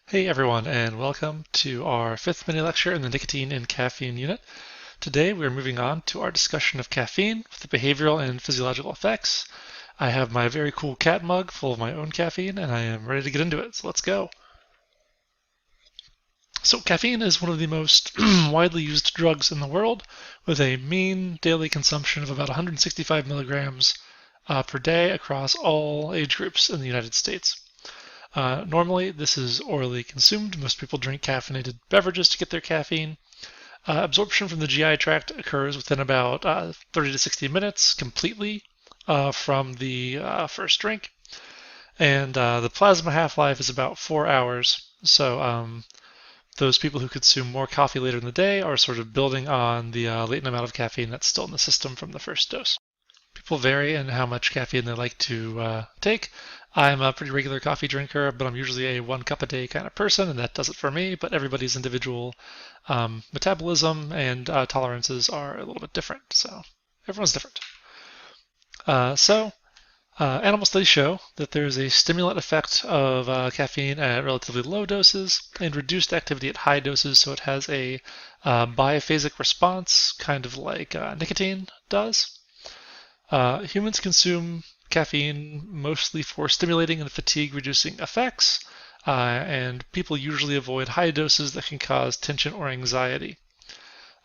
Hey everyone, and welcome to our fifth mini lecture in the Nicotine and Caffeine unit. Today we are moving on to our discussion of caffeine with the behavioral and physiological effects. I have my very cool cat mug full of my own caffeine, and I am ready to get into it, so let's go. So caffeine is one of the most widely used drugs in the world, with a mean daily consumption of about 165 milligrams per day across all age groups in the United States. Normally, this is orally consumed. Most people drink caffeinated beverages to get their caffeine. Absorption from the GI tract occurs within about 30 to 60 minutes completely from the first drink. And the plasma half-life is about 4 hours. So those people who consume more coffee later in the day are sort of building on the latent amount of caffeine that's still in the system from the first dose. People vary in how much caffeine they like to take. I'm a pretty regular coffee drinker, but I'm usually a 1 cup a day kind of person, and that does it for me. But everybody's individual metabolism and tolerances are a little bit different, so everyone's different. Animal studies show that there is a stimulant effect of caffeine at relatively low doses and reduced activity at high doses, so it has a biphasic response, kind of like nicotine does. Humans consume caffeine mostly for stimulating and fatigue-reducing effects, and people usually avoid high doses that can cause tension or anxiety.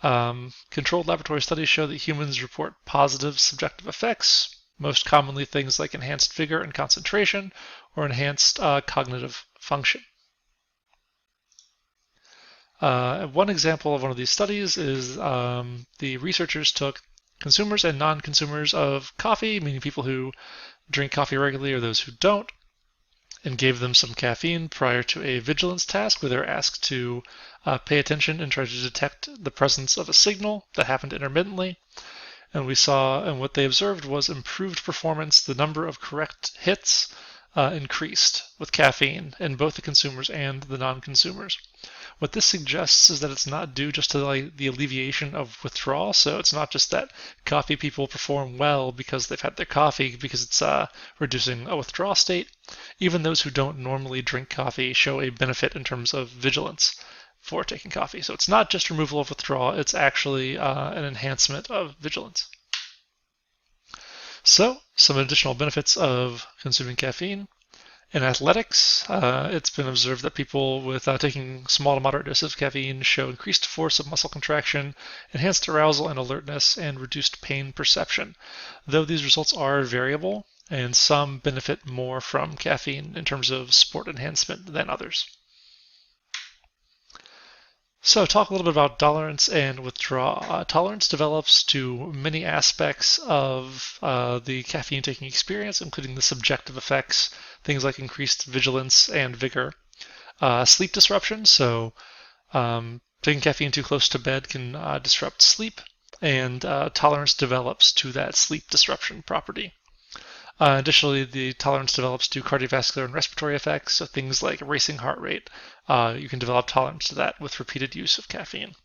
Controlled laboratory studies show that humans report positive subjective effects, most commonly things like enhanced vigor and concentration or enhanced cognitive function. One example of one of these studies is the researchers took consumers and non-consumers of coffee, meaning people who drink coffee regularly or those who don't, and gave them some caffeine prior to a vigilance task where they're asked to pay attention and try to detect the presence of a signal that happened intermittently. And what they observed was improved performance. The number of correct hits increased with caffeine in both the consumers and the non-consumers. What this suggests is that it's not due just to the alleviation of withdrawal. So it's not just that coffee people perform well because they've had their coffee because it's reducing a withdrawal state. Even those who don't normally drink coffee show a benefit in terms of vigilance for taking coffee. So it's not just removal of withdrawal, it's actually an enhancement of vigilance. So some additional benefits of consuming caffeine. In athletics, it's been observed that people with taking small to moderate doses of caffeine show increased force of muscle contraction, enhanced arousal and alertness, and reduced pain perception, though these results are variable, and some benefit more from caffeine in terms of sport enhancement than others. So talk a little bit about tolerance and withdrawal. Tolerance develops to many aspects of the caffeine taking experience, including the subjective effects, things like increased vigilance and vigor. Sleep disruption, so taking caffeine too close to bed can disrupt sleep, and tolerance develops to that sleep disruption property. Additionally, the tolerance develops to cardiovascular and respiratory effects, so things like racing heart rate. You can develop tolerance to that with repeated use of caffeine.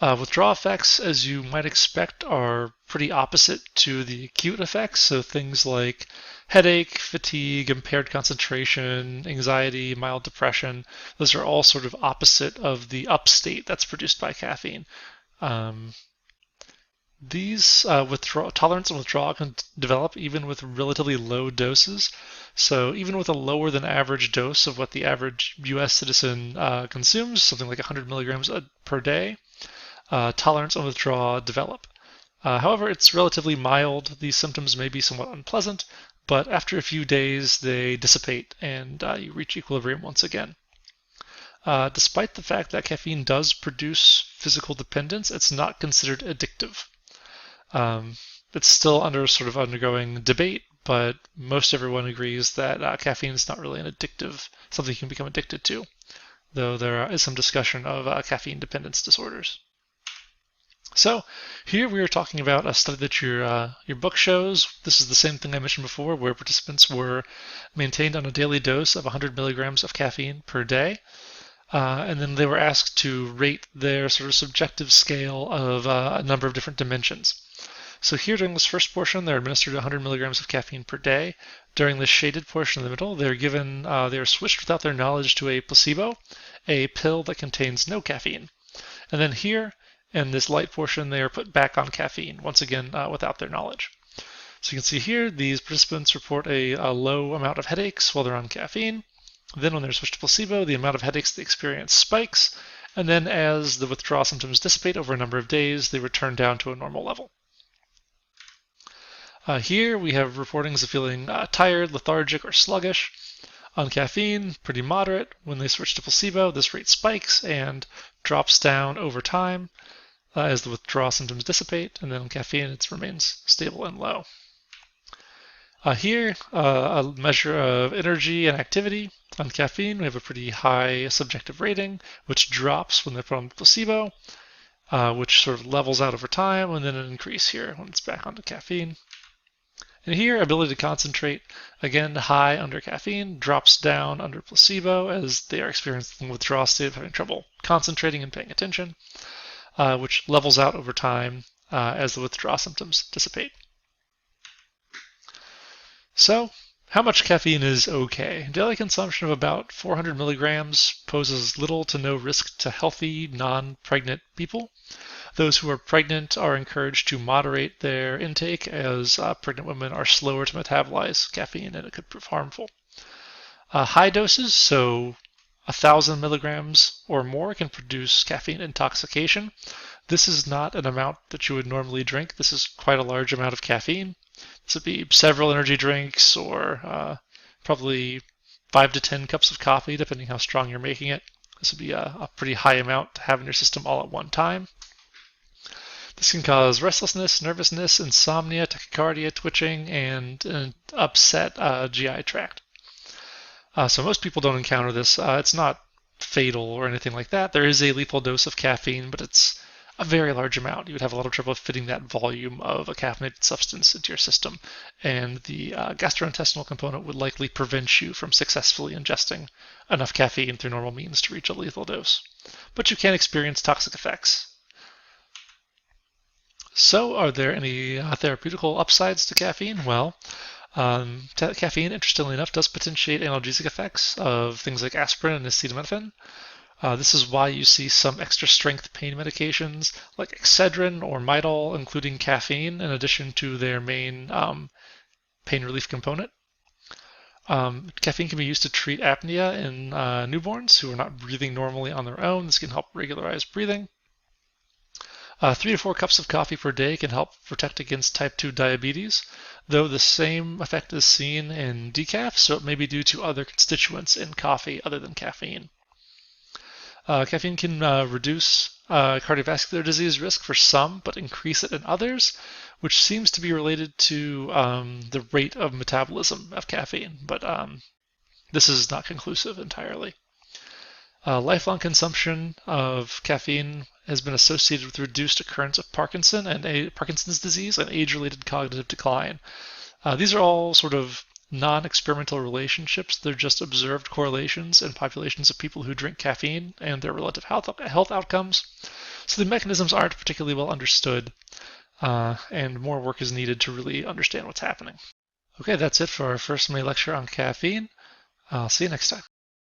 Withdrawal effects, as you might expect, are pretty opposite to the acute effects, so things like headache, fatigue, impaired concentration, anxiety, mild depression, those are all sort of opposite of the up state that's produced by caffeine. These tolerance and withdrawal can develop even with relatively low doses. So even with a lower than average dose of what the average US citizen consumes, something like 100 milligrams per day, tolerance and withdrawal develop. However, it's relatively mild. These symptoms may be somewhat unpleasant, but after a few days, they dissipate and you reach equilibrium once again. Despite the fact that caffeine does produce physical dependence, it's not considered addictive. It's still undergoing debate, but most everyone agrees that caffeine is not really something you can become addicted to, though there is some discussion of caffeine dependence disorders. So here we are talking about a study that your book shows. This is the same thing I mentioned before, where participants were maintained on a daily dose of 100 milligrams of caffeine per day. And then they were asked to rate their sort of subjective scale of a number of different dimensions. So here during this first portion, they're administered 100 milligrams of caffeine per day. During the shaded portion in the middle, they are switched without their knowledge to a placebo, a pill that contains no caffeine. And then here, in this light portion, they are put back on caffeine, once again without their knowledge. So you can see here, these participants report a low amount of headaches while they're on caffeine. Then when they're switched to placebo, the amount of headaches they experience spikes. And then as the withdrawal symptoms dissipate over a number of days, they return down to a normal level. Here we have reportings of feeling tired, lethargic, or sluggish. On caffeine, pretty moderate. When they switch to placebo, this rate spikes and drops down over time as the withdrawal symptoms dissipate. And then on caffeine, it remains stable and low. Here, a measure of energy and activity. On caffeine, we have a pretty high subjective rating, which drops when they're put on placebo, which sort of levels out over time, and then an increase here when it's back onto caffeine. And here, ability to concentrate, again, high under caffeine, drops down under placebo as they are experiencing withdrawal state of having trouble concentrating and paying attention, which levels out over time as the withdrawal symptoms dissipate. So, how much caffeine is okay? Daily consumption of about 400 milligrams poses little to no risk to healthy, non-pregnant people. Those who are pregnant are encouraged to moderate their intake as pregnant women are slower to metabolize caffeine and it could prove harmful. High doses, so 1,000 milligrams or more, can produce caffeine intoxication. This is not an amount that you would normally drink. This is quite a large amount of caffeine. This would be several energy drinks or probably 5 to 10 cups of coffee, depending how strong you're making it. This would be a pretty high amount to have in your system all at one time. This can cause restlessness, nervousness, insomnia, tachycardia, twitching, and an upset GI tract. So most people don't encounter this. It's not fatal or anything like that. There is a lethal dose of caffeine, but it's a very large amount. You would have a lot of trouble fitting that volume of a caffeinated substance into your system, and the gastrointestinal component would likely prevent you from successfully ingesting enough caffeine through normal means to reach a lethal dose. But you can experience toxic effects. So, are there any therapeutical upsides to caffeine? Well, caffeine, interestingly enough, does potentiate analgesic effects of things like aspirin and acetaminophen. This is why you see some extra strength pain medications like Excedrin or Midol including caffeine in addition to their main pain relief component. Caffeine can be used to treat apnea in newborns who are not breathing normally on their own. This can help regularize breathing. 3 to 4 cups of coffee per day can help protect against type 2 diabetes, though the same effect is seen in decaf, so it may be due to other constituents in coffee other than caffeine. Caffeine can reduce cardiovascular disease risk for some, but increase it in others, which seems to be related to the rate of metabolism of caffeine, but this is not conclusive entirely. Lifelong consumption of caffeine has been associated with reduced occurrence of Parkinson's disease and age-related cognitive decline. These are all sort of non-experimental relationships. They're just observed correlations in populations of people who drink caffeine and their relative health outcomes. So the mechanisms aren't particularly well understood, and more work is needed to really understand what's happening. Okay, that's it for our first May lecture on caffeine. I'll see you next time.